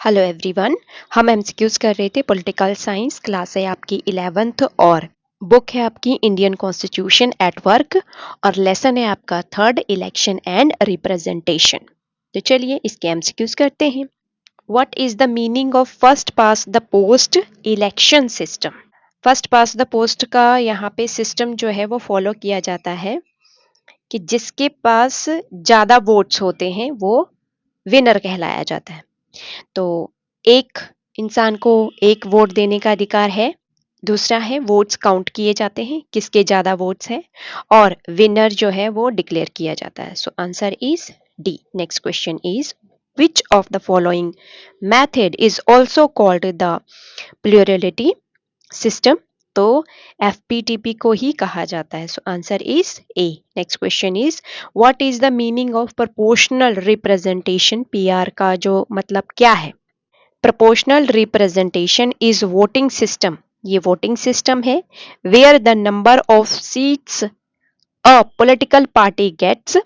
Hello everyone. हम MCQs कर रहे थे। पॉलिटिकल साइंस क्लास है आपकी 11th और बुक है आपकी इंडियन कॉन्स्टिट्यूशन एट वर्क और लेसन है आपका थर्ड इलेक्शन एंड रिप्रेजेंटेशन। तो चलिए इसके एमसीक्यूज करते हैं। What is the meaning of first past the post election system? First past the post का यहाँ पे सिस्टम जो है वो फॉलो किया जाता है कि जिसके पास ज्यादा वोट्स होते हैं वो विनर कहलाया जाता है। तो एक इंसान को एक वोट देने का अधिकार है। दूसरा है वोट्स काउंट किए जाते हैं किसके ज्यादा वोट्स हैं और विनर जो है वो डिक्लेयर किया जाता है। So answer is D. Next question is which of the following method is also called the plurality system? तो एफपीटीपी को ही कहा जाता है। So answer is A. Next question is what is the meaning of proportional representation? PR का जो मतलब क्या है? Proportional representation is voting system. ये वोटिंग सिस्टम है where the number of seats a political party gets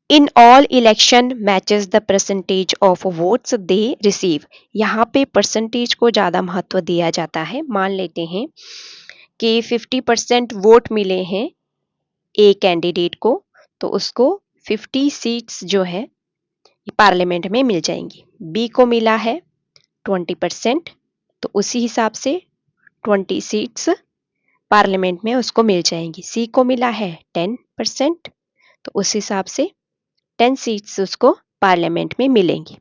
in all election matches the percentage of votes they receive. यहाँ पे percentage को ज्यादा महत्व दिया जाता है। मान लेते हैं कि 50% वोट मिले हैं ए कैंडिडेट को, तो उसको 50 सीट्स जो है पार्लियामेंट में मिल जाएंगी। बी को मिला है 20%, तो उसी हिसाब से 20 सीट्स पार्लियामेंट में उसको मिल जाएंगी। सी को मिला है 10%, तो उस हिसाब से 10 सीट्स उसको पार्लियामेंट में मिलेंगी।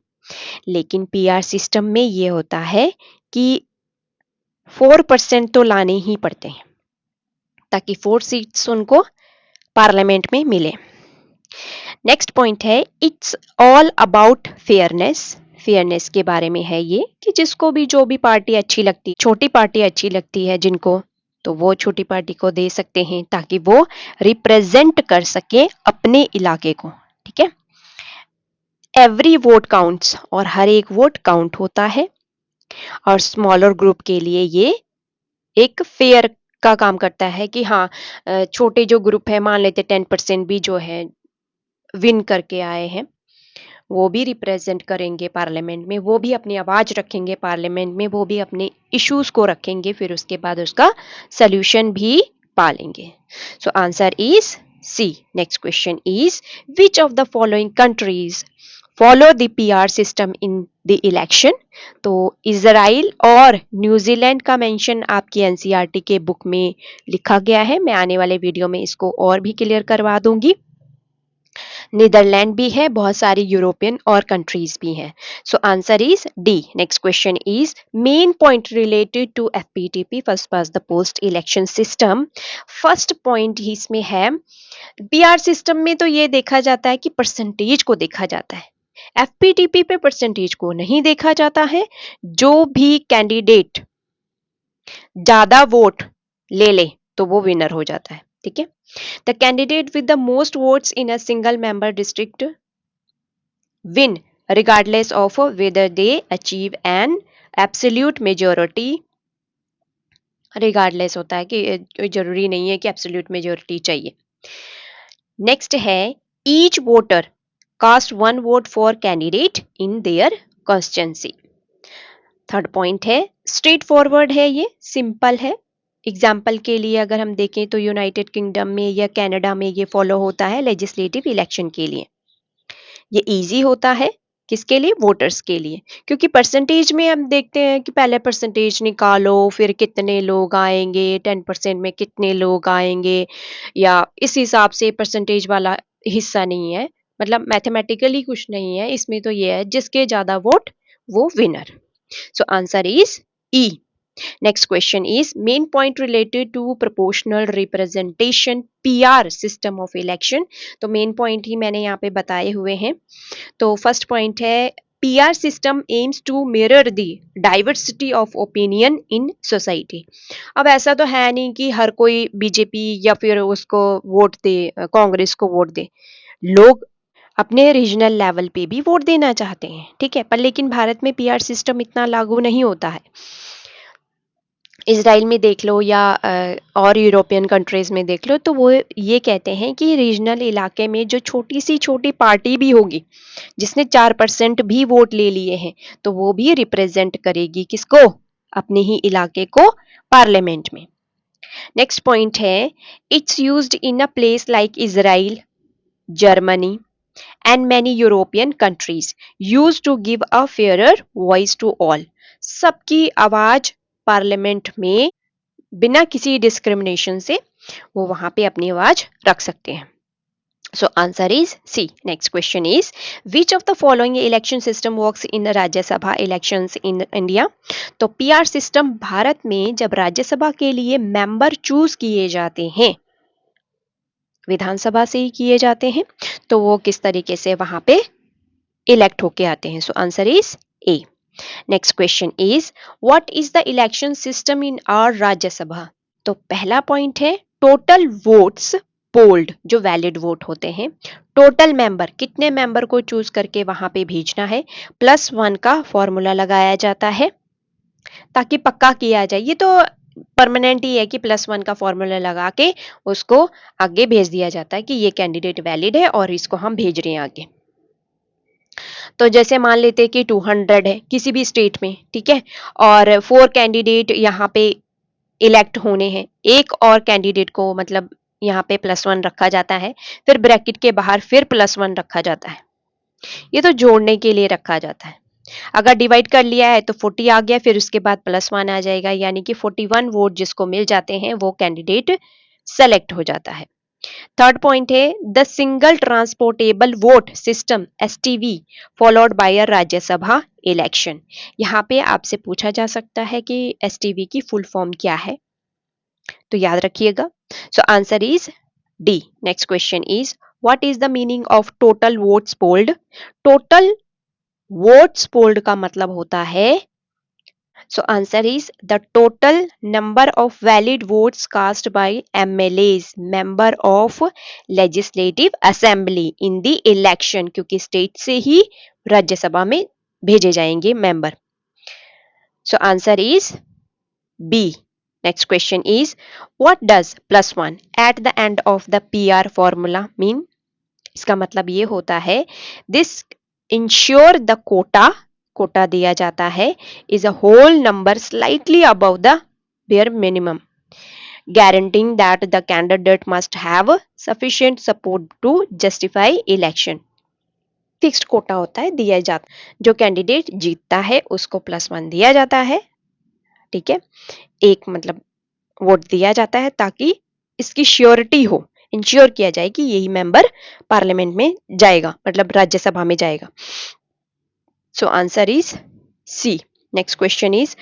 लेकिन पीआर सिस्टम में ये होता है कि 4% तो लाने ही पड़ते हैं ताकि 4 सीट्स उनको पार्लियामेंट में मिले। नेक्स्ट पॉइंट है it's all about fairness. Fairness के बारे में है ये कि जिसको भी जो भी पार्टी अच्छी लगती, छोटी पार्टी अच्छी लगती है जिनको, तो वो छोटी पार्टी को दे सकते हैं ताकि वो रिप्रेजेंट कर सके अपने इलाके को। ठीक है, एवरी वोट काउंट्स और हर एक वोट काउंट होता है और स्मॉलर ग्रुप के लिए ये एक फेयर का काम करता है कि हाँ, छोटे जो ग्रुप है, मान लेते 10% भी जो है विन करके आए हैं, वो भी रिप्रेजेंट करेंगे पार्लियामेंट में, वो भी अपनी आवाज रखेंगे पार्लियामेंट में, वो भी अपने इश्यूज को रखेंगे, फिर उसके बाद उसका सल्यूशन भी पालेंगे। So answer is C. Next question is which of the following countries follow the PR system in the election? तो इजराइल और न्यूजीलैंड का मेंशन आपकी एनसीईआरटी के बुक में लिखा गया है। मैं आने वाले वीडियो में इसको और भी क्लियर करवा दूंगी। नीदरलैंड भी है, बहुत सारी यूरोपियन और कंट्रीज भी हैं। So answer is D. Next question is main point related to FPTP first past the post election system. First point ही इसमें है, पीआर सिस्टम में तो ये देखा जाता है कि परसेंटेज को देखा जाता है, एफपीटीपी पे परसेंटेज को नहीं देखा जाता है। जो भी कैंडिडेट ज्यादा वोट ले ले तो वो विनर हो जाता है। ठीक है, the candidate with the most votes in a single member district win regardless of whether they achieve an absolute majority। Regardless होता है कि जरूरी नहीं है कि एब्सोल्यूट मेजोरिटी चाहिए। नेक्स्ट है each voter cast one vote for candidate in their constituency. Third point है स्ट्रेट फॉरवर्ड है, ये सिंपल है। एग्जाम्पल के लिए अगर हम देखें तो यूनाइटेड किंगडम में या कनाडा में ये फॉलो होता है लेजिस्लेटिव इलेक्शन के लिए। ये इजी होता है किसके लिए? वोटर्स के लिए, क्योंकि परसेंटेज में हम देखते हैं कि पहले परसेंटेज निकालो, फिर कितने लोग आएंगे, 10% में कितने लोग आएंगे, या इस हिसाब से परसेंटेज वाला हिस्सा नहीं है, मतलब मैथमेटिकली कुछ नहीं है इसमें। तो ये है जिसके ज्यादा वोट वो winner. So answer is E. Next question is main point related to proportional representation PR system of election. तो मेन पॉइंट ही मैंने यहाँ पे बताए हुए हैं। तो फर्स्ट पॉइंट है PR system aims to mirror the diversity of opinion in society. अब ऐसा तो है नहीं कि हर कोई बीजेपी या फिर उसको वोट दे, कांग्रेस को वोट दे। लोग अपने रीजनल लेवल पे भी वोट देना चाहते हैं, ठीक है, पर लेकिन भारत में पीआर सिस्टम इतना लागू नहीं होता है। इज़राइल में देख लो या और यूरोपियन कंट्रीज़ में देख लो, तो वो ये कहते हैं कि रीजनल इलाके में जो छोटी सी छोटी पार्टी भी होगी जिसने 4% भी वोट ले लिए हैं, तो वो भी रिप्रेजेंट करेगी किसको? अपने ही इलाके को पार्लियामेंट में। नेक्स्ट पॉइंट है, it's used in a place like Israel, Germany and many European countries used to give a fairer voice to all। सबकी आवाज पार्लियामेंट में बिना किसी डिस्क्रिमिनेशन से वो वहां पे अपनी आवाज रख सकते हैं। So answer is C. Next question is, which of the following election system works in the Rajya Sabha elections in India? तो PR सिस्टम भारत में जब राज्यसभा के लिए मेंबर चूज किए जाते हैं, विधानसभा से ही किए जाते हैं, तो वो किस तरीके से वहां पे इलेक्ट होके आते हैं। So answer is A. Next question is, what is the election system in our Rajya Sabha? तो पहला पॉइंट है टोटल वोट्स पोल्ड, जो वैलिड वोट होते हैं, टोटल मेंबर कितने मेंबर को चूज करके वहां पे भेजना है, +1 का फॉर्मूला लगाया जाता है ताकि पक्का किया जाए। ये तो परमानेंट ही है कि +1 का फॉर्मूला लगा के उसको आगे भेज दिया जाता है कि ये कैंडिडेट वैलिड है और इसको हम भेज रहे हैं आगे। तो जैसे मान लेते हैं कि 200 है किसी भी स्टेट में, ठीक है, और 4 कैंडिडेट यहाँ पे इलेक्ट होने हैं, एक और कैंडिडेट को मतलब यहाँ पे +1 रखा जाता है, फिर ब्रैकेट के बाहर फिर +1 रखा जाता है। ये तो जोड़ने के लिए रखा जाता है। अगर डिवाइड कर लिया है तो 40 आ गया, फिर उसके बाद +1 आ जाएगा, यानी कि 41 वोट जिसको मिल जाते हैं वो कैंडिडेट सेलेक्ट हो जाता है। थर्ड पॉइंट है the single transportable vote system STV followed by a Rajya Sabha election. यहाँ पे आपसे पूछा जा सकता है कि STV की फुल फॉर्म क्या है, तो याद रखिएगा। सो answer is D. Next question is, what is the meaning of total votes polled? Total votes polled का मतलब होता है, so answer is the total number of valid votes cast by MLAs, member of legislative assembly in the election, क्योंकि state से ही राज्यसभा में भेजे जाएंगे member. So answer is B. Next question is, what does +1 at the end of the PR formula mean? इसका मतलब ये होता है, दिस इंश्योर द कोटा दिया जाता है is a whole number slightly above the bare minimum, guaranteeing that the candidate must have sufficient support to justify election. Fixed quota होता है, दिया जाता, जो कैंडिडेट जीतता है उसको +1 दिया जाता है, ठीक है, एक मतलब वोट दिया जाता है ताकि इसकी श्योरिटी हो, इंश्योर किया जाए कि यही मेंबर पार्लियामेंट में जाएगा, मतलब राज्यसभा में जाएगा। So answer is C. Next question is,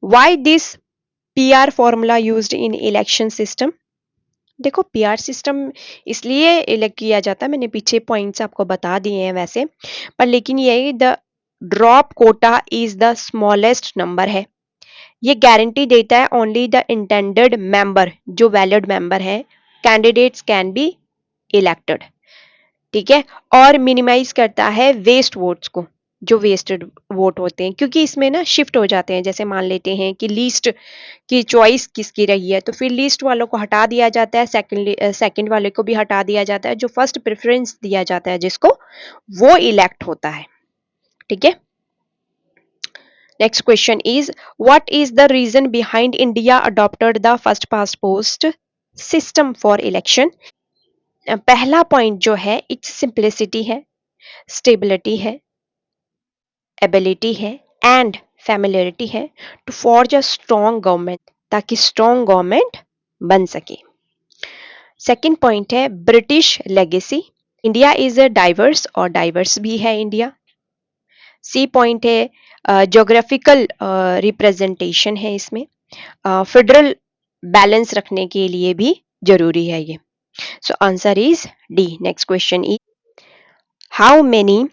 why this PR formula used in election system? देखो PR सिस्टम इसलिए इलेक्ट किया जाता है, मैंने पीछे पॉइंट्स आपको बता दिए हैं वैसे, पर लेकिन ये the drop quota is the smallest number है, ये गारंटी देता है ओनली द इंटेंडेड मेंबर, जो वैलिड मेंबर है, कैंडिडेट्स कैन बी इलेक्टेड, ठीक है, और मिनिमाइज करता है वेस्ट वोट्स को, जो वेस्टेड वोट होते हैं, क्योंकि इसमें ना शिफ्ट हो जाते हैं। जैसे मान लेते हैं कि लीस्ट की चॉइस किसकी रही है, तो फिर लीस्ट वालों को हटा दिया जाता है, सेकंड वाले को भी हटा दिया जाता है, जो फर्स्ट प्रेफरेंस दिया जाता है जिसको, वो इलेक्ट होता है, ठीक है। Next question is, what is the reason behind India adopted the first past post system for election? पहला पॉइंट जो है इट्स सिंप्लिसिटी है, स्टेबिलिटी है, एबिलिटी है एंड फैमिलियरिटी है to forge a strong government, ताकि स्ट्रॉन्ग गवर्नमेंट बन सके। सेकंड पॉइंट है British legacy, India is a diverse, और डाइवर्स भी है इंडिया। सी पॉइंट है ज्योग्राफिकल रिप्रेजेंटेशन है इसमें, फेडरल बैलेंस रखने के लिए भी जरूरी है ये। So answer is D. Next question is, how many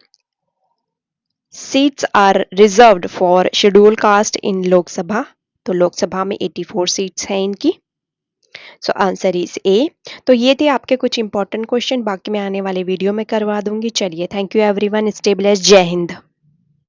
seats are reserved for scheduled caste in Lok Sabha? तो लोकसभा में 84 सीट्स हैं इनकी। So answer is A. तो ये थे आपके कुछ इंपॉर्टेंट क्वेश्चन, बाकी मैं आने वाले वीडियो में करवा दूंगी। चलिए, thank you everyone, stay blessed, जय हिंद।